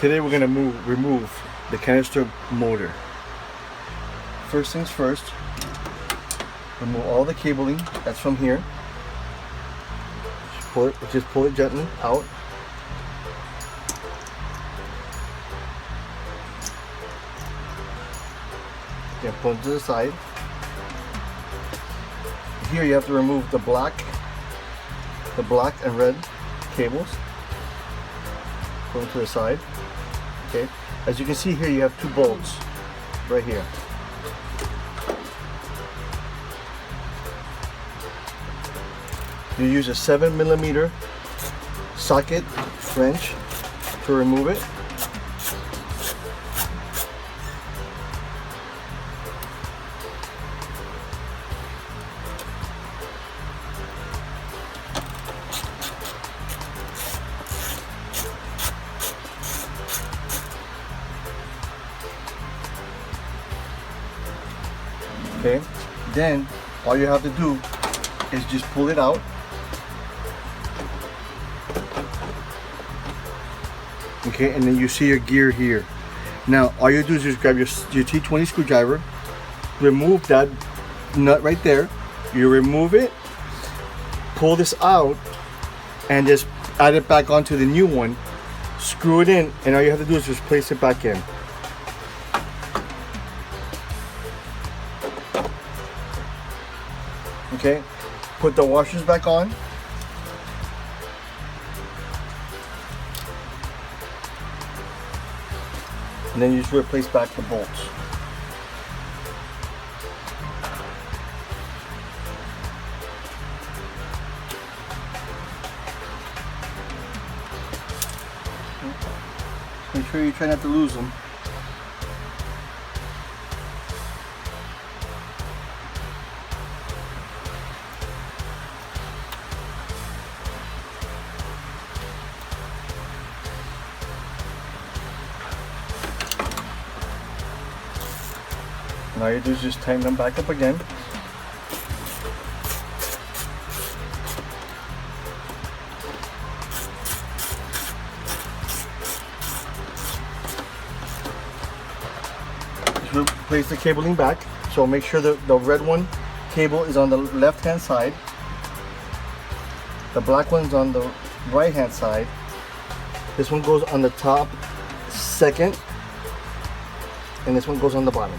Today we're gonna remove the canister motor. First things first, remove all the cabling that's from here. Just pull it gently out. Then pull it to the side. Here you have to remove the black and red cables. Pull them to the side. Okay. As you can see here, you have two bolts right here. You use a 7mm socket wrench to remove it. Okay, then all you have to do is just pull it out. Okay, and then you see your gear here. Now all you do is just grab your T20 screwdriver, remove that nut right there, you remove it, pull this out, and just add it back onto the new one, screw it in, and all you have to do is just place it back in. Okay, put the washers back on. And then you just replace back the bolts. Make sure you try not to lose them. And all you do is just tighten them back up again. Just replace the cabling back. So make sure that the red one cable is on the left hand side. The black one's on the right hand side. This one goes on the top second. And this one goes on the bottom.